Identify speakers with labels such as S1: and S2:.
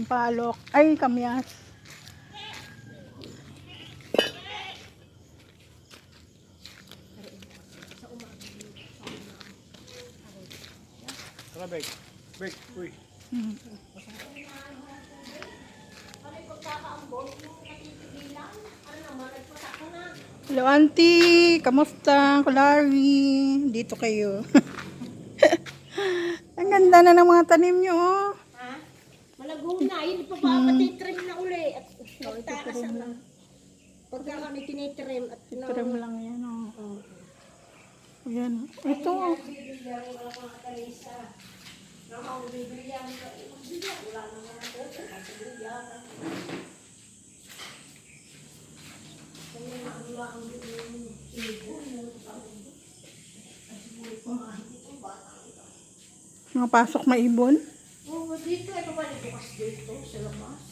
S1: sampalok. Ay, kamyas.
S2: Tara, Bek. Bek, uy.
S1: Hello, auntie. Kamusta? Kulari. Dito kayo. Ang ganda na ng mga tanim nyo, oh.
S3: Ha? Malago na. Yun pa ba? Patitrim na uli. At nagtakas na. Pagka kami tinitrim at
S1: Trim lang yan, oh.
S3: Oh.
S1: Ayan. Ito, oh. Mga pasok maibon.
S3: Oh, dito. Ito ba bukas dito sa labas?